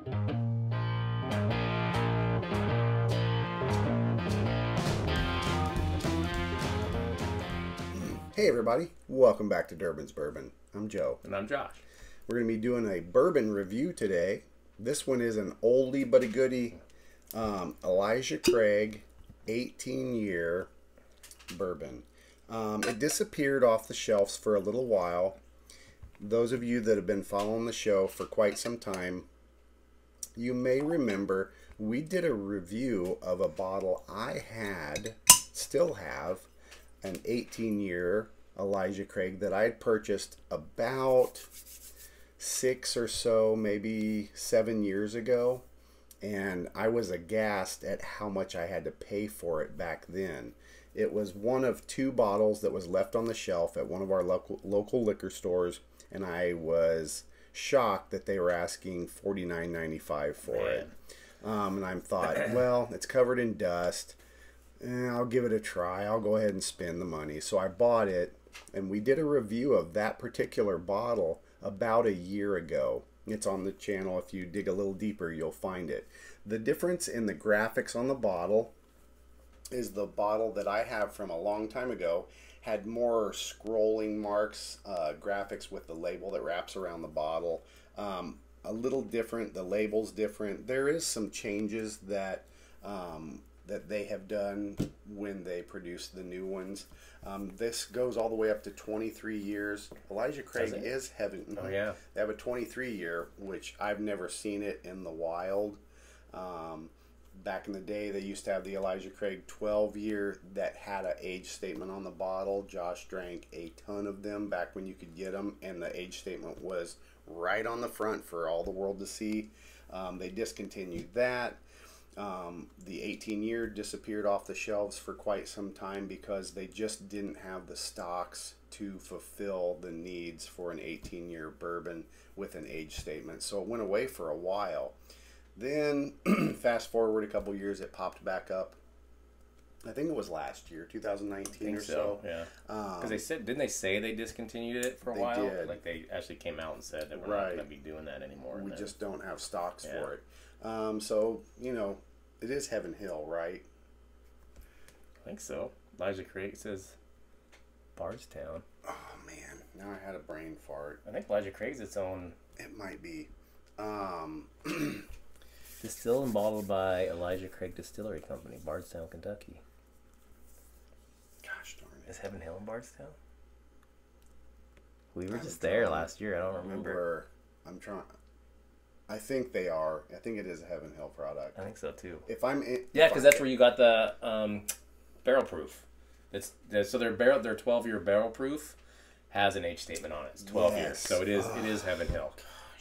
Hey everybody, welcome back to Durbin's Bourbon. I'm Joe. And I'm Josh. We're going to be doing a bourbon review today. This one is an oldie but a goodie Elijah Craig 18-year bourbon. It disappeared off the shelves for a little while. Those of you that have been following the show for quite some time, you may remember we did a review of a bottle I had, still have, an 18-year Elijah Craig that I had purchased about 6 or so, maybe 7 years ago. And I was aghast at how much I had to pay for it back then. It was one of 2 bottles that was left on the shelf at one of our local liquor stores. And I was shocked that they were asking $49.95 for it. And I thought, well, it's covered in dust. I'll give it a try. I'll go ahead and spend the money. So I bought it, and we did a review of that particular bottle about a year ago. It's on the channel. If you dig a little deeper, you'll find it. The difference in the graphics on the bottle is the bottle that I have from a long time ago had more scrolling marks, graphics with the label that wraps around the bottle. A little different. The label's different. There is some changes that that they have done when they produce the new ones. This goes all the way up to 23 years. Elijah Craig is heaven. Oh, yeah. They have a 23-year, which I've never seen it in the wild. Back in the day, they used to have the Elijah Craig 12-year that had an age statement on the bottle. Josh drank a ton of them back when you could get them, and the age statement was right on the front for all the world to see. They discontinued that. The 18-year disappeared off the shelves for quite some time because they just didn't have the stocks to fulfill the needs for an 18-year bourbon with an age statement. So it went away for a while. Then, fast forward a couple years, it popped back up. I think it was last year, 2019 or so. Yeah. Because they said, didn't they say they discontinued it for a while? Did. Like they actually came out and said that we're not going to be doing that anymore. We just don't have stocks for it. So, you know, it is Heaven Hill, right? I think so. Elijah Craig says Bardstown. Oh, man. Now I had a brain fart. I think Elijah Craig's its own. It might be. Distilled and bottled by Elijah Craig Distillery Company, Bardstown, Kentucky. Gosh darn it. Is Heaven Hill in Bardstown? We were just there last year. I don't remember. I'm trying. I think they are. I think it is a Heaven Hill product. I think so too. If I'm in, yeah, because that's where you got the barrel proof. So their 12-year barrel proof has an age statement on it. It's 12 years, so it is Heaven Hill.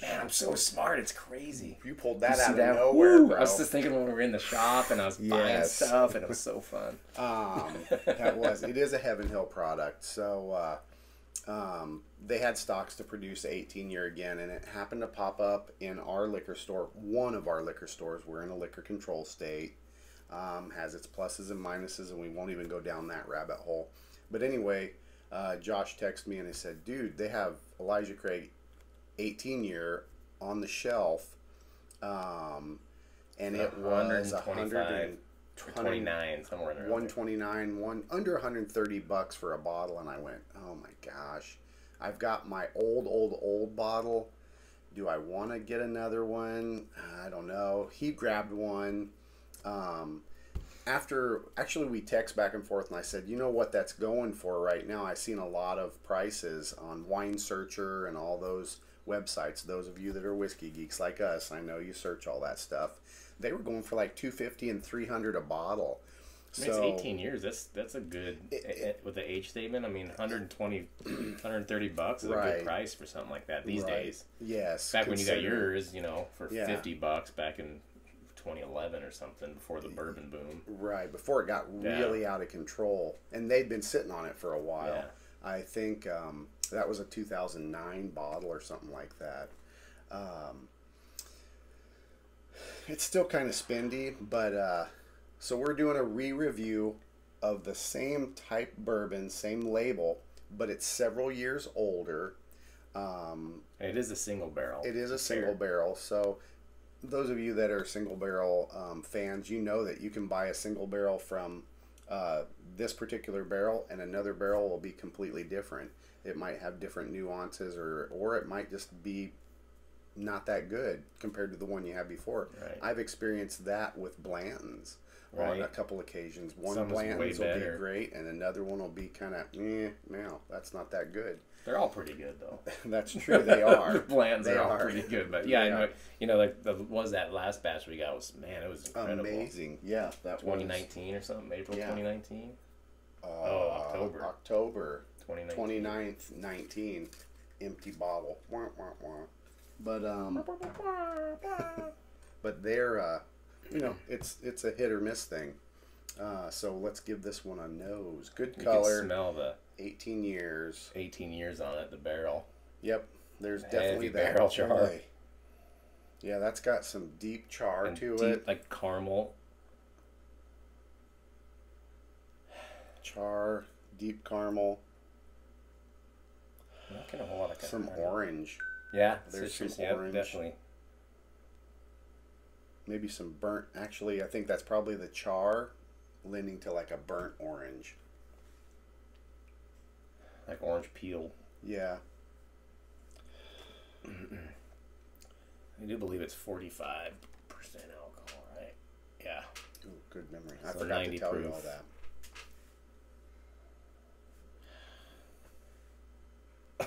Man, I'm so smart. It's crazy. You pulled that out of nowhere, bro. I was just thinking when we were in the shop and I was buying stuff, and it was so fun. It is a Heaven Hill product. So they had stocks to produce 18-year again, and it happened to pop up in our liquor store, one of our liquor stores. We're in a liquor control state. Has its pluses and minuses, and we won't even go down that rabbit hole. But anyway, Josh texted me and he said, dude, they have Elijah Craig 18-year on the shelf, and it was 129 somewhere in there. 129, under $130 for a bottle, and I went, oh my gosh, I've got my old bottle. Do I want to get another one? I don't know. He grabbed one. Actually we text back and forth, and I said, you know what that's going for right now? I've seen a lot of prices on Wine Searcher and all those websites. Those of you that are whiskey geeks like us, I know you search all that stuff. They were going for like $250 and $300 a bottle. I mean, it's 18 years. That's a good with the age statement. I mean, $120, $130 is a good price for something like that these days. Yes. Back when you got yours, for $50 back in 2011 or something, before the bourbon boom. Right, before it got really out of control, and they'd been sitting on it for a while. Yeah. I think that was a 2009 bottle or something like that. It's still kind of spendy, but so we're doing a re-review of the same type bourbon, same label, but it's several years older. It is a single barrel. It is a single barrel, so those of you that are single barrel fans, you know that you can buy a single barrel from this particular barrel, and another barrel will be completely different. It might have different nuances, or it might just be not that good compared to the one you had before. Right. I've experienced that with Blanton's on a couple occasions. One Some Blanton's will be great, and another one will be kind of, no, that's not that good. They're all pretty good, though. That's true, they are. The Blanton's are all pretty good, but yeah, I know, you know, like that last batch we got was, man, it was incredible. Amazing. Yeah, that 2019 or something, April 2019. October. October 2019. 29th, 19. Empty bottle. Wah, wah, wah. But they're you know, it's a hit or miss thing. So let's give this one a nose. Good color. You can smell the 18 years. 18 years on it, the barrel. Yep. There's definitely that barrel char. Boy. Yeah, that's got some deep char to it. Like caramel. Char, deep caramel. Not getting a whole lot of some orange. Yeah, there's citrus, some orange. Definitely. Maybe some burnt. Actually, I think that's probably the char leaning to like a burnt orange. Like orange peel. Yeah. I do believe it's 45% alcohol, right? Yeah. Ooh, good memory. So I forgot to tell proof. you all that.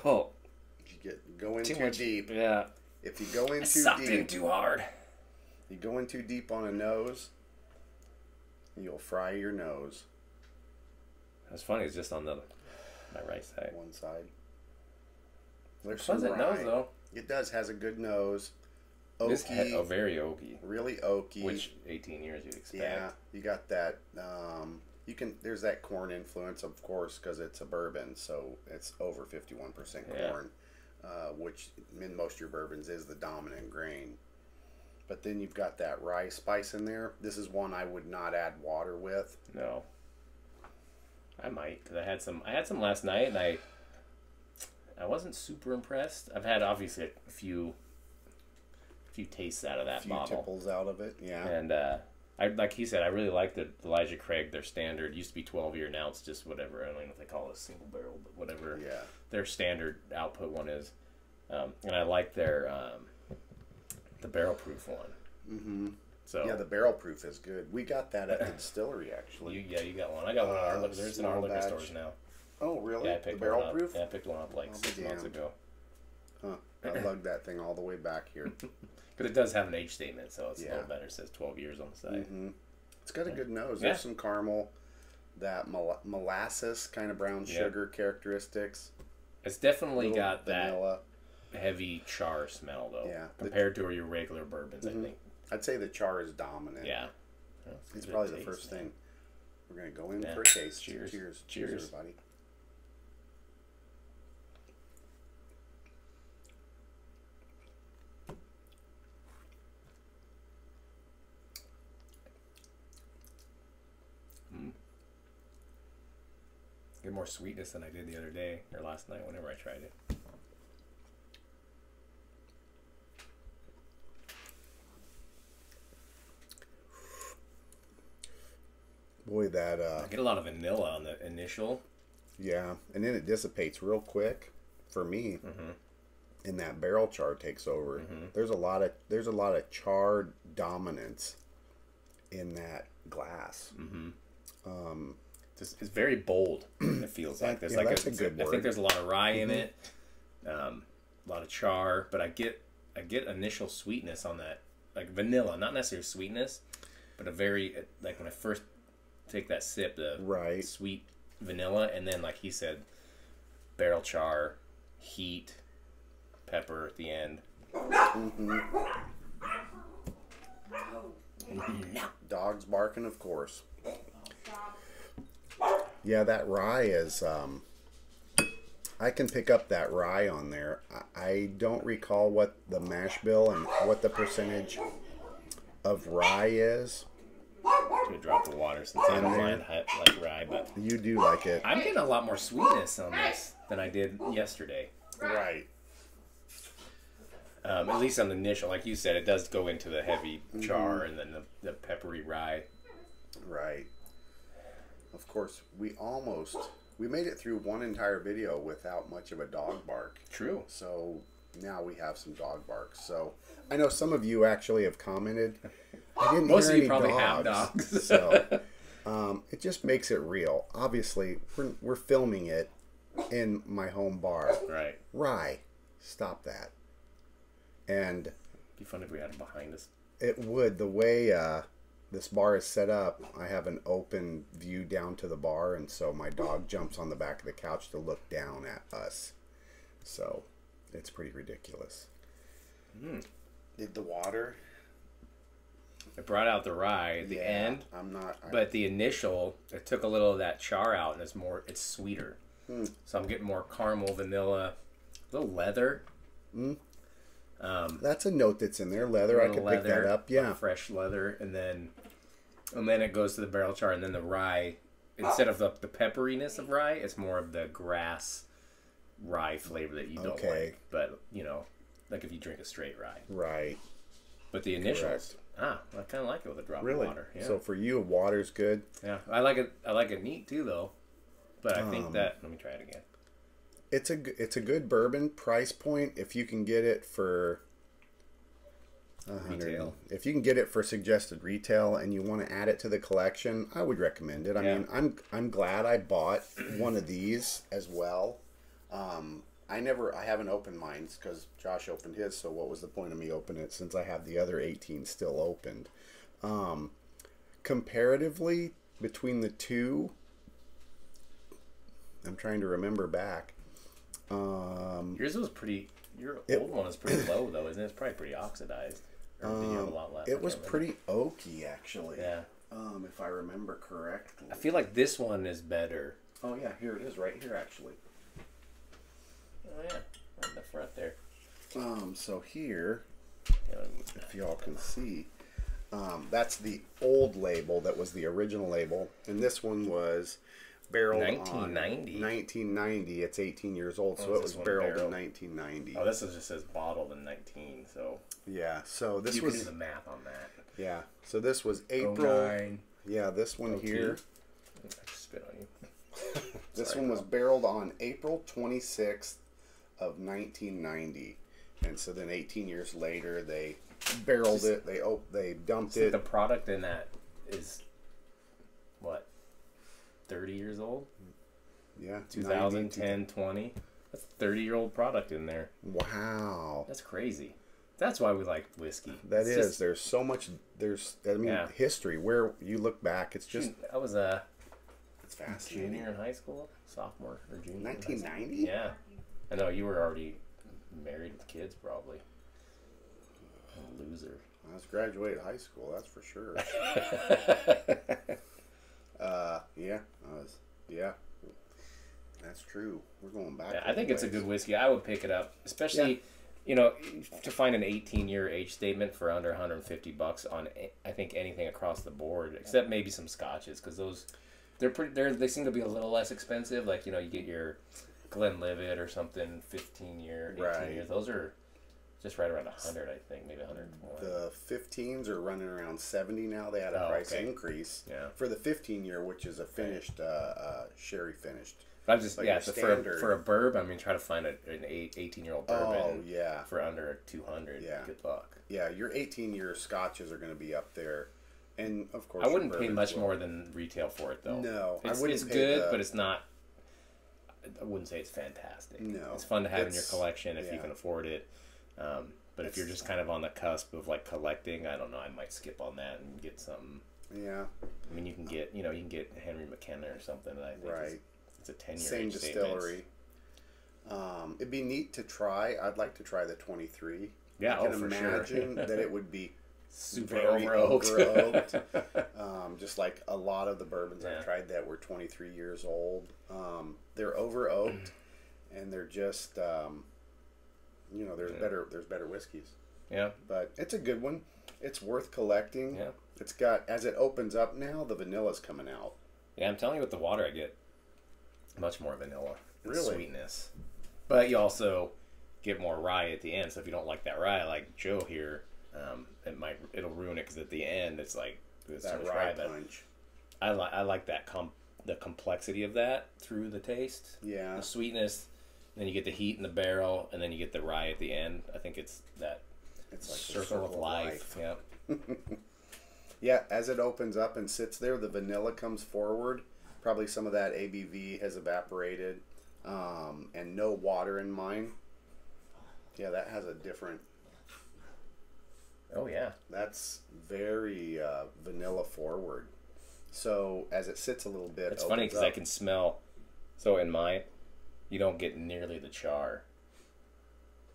Oh. You go in too deep. Yeah. If you go in too sucked deep. in too hard. You go in too deep on a nose, you'll fry your nose. That's funny. It's just on my right side. One side. There's some nose though. It does. Has a good nose. Oaky. Very oaky. Really oaky. Which 18 years you'd expect. Yeah. You got that. There's that corn influence, of course, because it's a bourbon, so it's over 51% corn, which in most of your bourbons is the dominant grain. But then you've got that rye spice in there. This is one I would not add water with. No. I might, because I had some last night, and I wasn't super impressed. I've had obviously a few tastes out of that bottle. Tipples out of it, yeah. And I like he said, I really like the Elijah Craig. Their standard used to be 12-year. Now it's just whatever. I don't even know if they call it a single barrel, but whatever. Yeah. Their standard output one is, and I like their the barrel proof one. Mm-hmm. So yeah, the barrel proof is good. We got that at the distillery actually. You got one. I got one at our liquor. There's in our liquor stores now. Oh really? Yeah, I picked the barrel one up. proof. Yeah, I picked one up like 6 months ago. Huh? I lugged that thing all the way back here. Because it does have an age statement, so it's a little better. It says 12 years on the side. Mm-hmm. It's got a good nose. There's some caramel, that molasses kind of brown sugar characteristics. It's definitely got vanilla. That heavy char smell though. Yeah. Compared to your regular bourbons, I think. I'd say the char is dominant. Yeah. It's probably the first thing. We're going to go in for a taste. Cheers. Cheers. Cheers, everybody. Get more sweetness than I did the other day or last night whenever I tried it. Boy, that I get a lot of vanilla on the initial. Yeah, and then it dissipates real quick for me. Mm-hmm. And that barrel char takes over. Mm-hmm. There's a lot of char dominance in that glass. Mm-hmm. It's very bold. It feels like there's that's a good word. I think there's a lot of rye in it, a lot of char, but I get initial sweetness on that, like vanilla, not necessarily sweetness, but a very like when I first take that sip, the sweet vanilla, and then like he said, barrel char, heat, pepper at the end. Mm-hmm. Dogs barking, of course. Yeah, that rye is, I can pick up that rye on there. I don't recall what the mash bill and what the percentage of rye is. To a drop of water since I don't mind like rye, but you do like it. I'm getting a lot more sweetness on this than I did yesterday. Right. At least on the initial, like you said, it does go into the heavy char and then the peppery rye. Right. Of course, we made it through one entire video without much of a dog bark. True. So now we have some dog barks. So I know some of you actually have commented. I didn't Most hear of you any probably dogs. have dogs. So it just makes it real. Obviously, we're filming it in my home bar. Right. Rye, stop that. And It'd be fun if we had them behind us. it would. The way this bar is set up, I have an open view down to the bar, and so my dog jumps on the back of the couch to look down at us. So it's pretty ridiculous. Did the water? It brought out the rye at the end. But the initial, it took a little of that char out, and it's sweeter. So I'm getting more caramel, vanilla, a little leather. That's a note that's in there. Leather, I could pick that up. Yeah, fresh leather, and then it goes to the barrel char, and then the rye. Instead of the pepperiness of rye, it's more of the grass rye flavor that you don't like. But like if you drink a straight rye, right? But the initials, I kind of like it with a drop of water. Yeah. So for you, water's good. Yeah, I like it. I like it neat too, though. But I think that let me try it again. It's a good bourbon price point if you can get it for retail. If you can get it for suggested retail and you want to add it to the collection, I would recommend it. I mean, I'm glad I bought one of these as well. I haven't opened mine because Josh opened his. So what was the point of me opening it since I have the other 18 still opened? Comparatively between the two, I'm trying to remember back. Yours was pretty. Your old one is pretty low though, isn't it? It's probably pretty oxidized. Or did you have a lot left? It was pretty oaky actually. Yeah. If I remember correctly. I feel like this one is better. Oh yeah, here it is, right here actually. Oh yeah, right in the front there. So here, if y'all can see, that's the old label that was the original label, and this one was barreled 1990. 1990. It's 18 years old, so it was barreled in 1990. Oh, this just says bottled in 19. So yeah, so this you was can do the math on that. Yeah, so this was April. 09. Yeah, this one 02. here. I just spit on you. This one was barreled on April 26th of 1990, and so then 18 years later they barreled it. They dumped it. The product in that is what, 30 years old? Yeah, 2010, 20. That's a 30-year-old product in there. Wow, that's crazy. That's why we like whiskey. There's so much. History. Where you look back, it's just. I was it's fascinating. Junior in high school, sophomore or junior. 1990. Yeah, I know you were already married with kids, probably. A loser. I was graduated high school, that's for sure. Yeah, I was. Yeah, that's true. We're going back. Yeah, I think it's a good whiskey. I would pick it up, especially. Yeah. To find an 18-year age statement for under $150 on, I think anything across the board, except maybe some scotches, because those, they seem to be a little less expensive. Like you get your Glenlivet or something, 15-year, 18 years. Those are just right around 100, I think, maybe 120. The 15s are running around 70 now. They had a price increase for the 15-year, which is a finished sherry finished. I'm just for a bourbon. I mean, try to find an 18-year-old bourbon. For under 200. Yeah, good luck. Yeah, your 18-year scotches are going to be up there, and of course I wouldn't pay much more than retail for it though. No, I wouldn't. It's good, but it's not. I wouldn't say it's fantastic. No, it's fun to have in your collection if you can afford it. But if you're just kind of on the cusp of like collecting, I don't know. I might skip on that and get something. Yeah. I mean, you can get Henry McKenna or something that I think it's a 10-year same distillery. It'd be neat to try. I'd like to try the 23. Yeah, I can imagine that it would be super over-oaked. Just like a lot of the bourbons I've tried that were 23 years old. They're over-oaked, and they're just there's better whiskeys. Yeah, but it's a good one. It's worth collecting. Yeah, it's got, as it opens up now, the vanilla's coming out. Yeah, I'm telling you, with the water I get much more vanilla and really sweetness. But you also get more rye at the end. So if you don't like that rye, like Joe here, it'll ruin it because at the end it's like there's so much rye punch. I like that the complexity of that through the taste. Yeah. The sweetness, then you get the heat in the barrel, and then you get the rye at the end. I think it's that. It's like circle of life. Yeah. Yeah. As it opens up and sits there, the vanilla comes forward. Probably some of that ABV has evaporated, and no water in mine. Yeah, that has a different. Oh yeah. That's very vanilla forward. So as it sits a little bit, it's funny because I can smell. So in mine, you don't get nearly the char.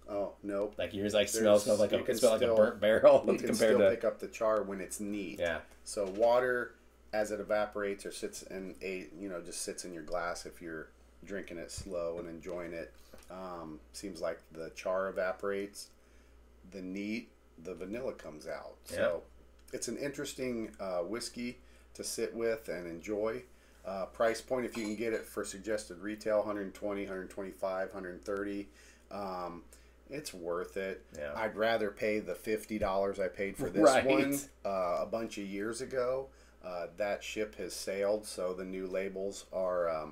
Oh nope. Like yours, like smells like a burnt barrel. You can still pick up the char when it's neat. Yeah. So water, as it evaporates or sits in just sits in your glass if you're drinking it slow and enjoying it. Seems like the char evaporates, the vanilla comes out. So it's an interesting whiskey to sit with and enjoy. Price point, if you can get it for suggested retail, 120, 125, 130. It's worth it. Yeah. I'd rather pay the $50 I paid for this one a bunch of years ago. That ship has sailed, so the new labels are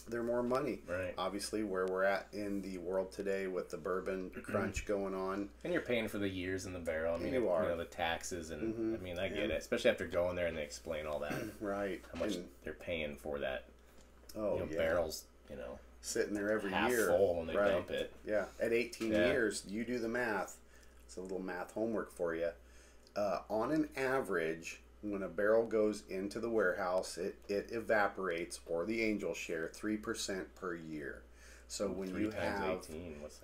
they're more money. Right. Obviously, where we're at in the world today with the bourbon crunch going on. And you're paying for the years in the barrel. I mean, you are. The taxes and I mean, I get it, especially after going there and they explain all that. Right. How much they're paying for that. Oh, barrels. Sitting there every half year. Full when they dump it. Yeah. At 18 years, you do the math. It's a little math homework for you. On an average, when a barrel goes into the warehouse, it evaporates, or the angel share, 3% per year. So when you have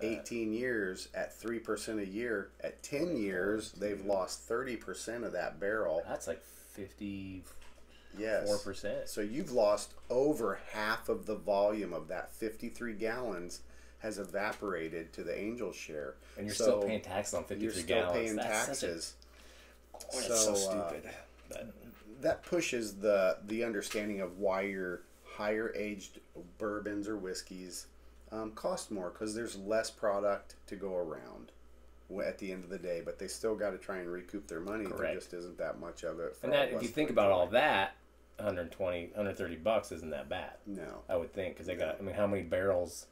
18 years at 3% a year, at 10 years, they've lost 30% of that barrel. That's like 54%. So you've lost over half of the volume of that 53 gallons has evaporated to the angel share. And you're still paying taxes on 53 gallons. You're still paying taxes. That's so stupid. That pushes the understanding of why your higher aged bourbons or whiskeys cost more, because there's less product to go around at the end of the day, but they still got to try and recoup their money. Correct. There just isn't that much of it. And that, if you think about all that, $130 isn't that bad. No, I would think, because they got. I mean, how many barrels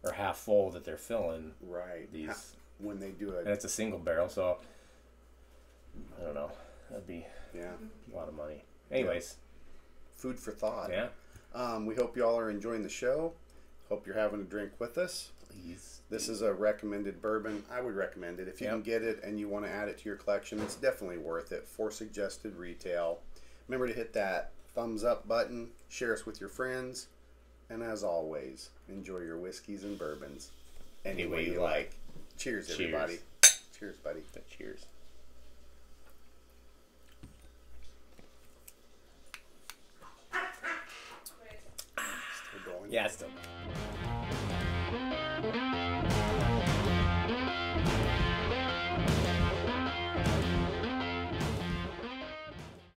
are half full that they're filling? Right. These when they do it, and it's a single barrel, so I don't know. That'd be a lot of money. Anyways, food for thought. Yeah. We hope you all are enjoying the show. Hope you're having a drink with us. Please. This is a recommended bourbon. I would recommend it. If you can get it and you want to add it to your collection, it's definitely worth it for suggested retail. Remember to hit that thumbs up button, share us with your friends, and as always, enjoy your whiskeys and bourbons any way you like. Cheers, everybody. Cheers, buddy. Cheers. Still going? Yeah, it's still.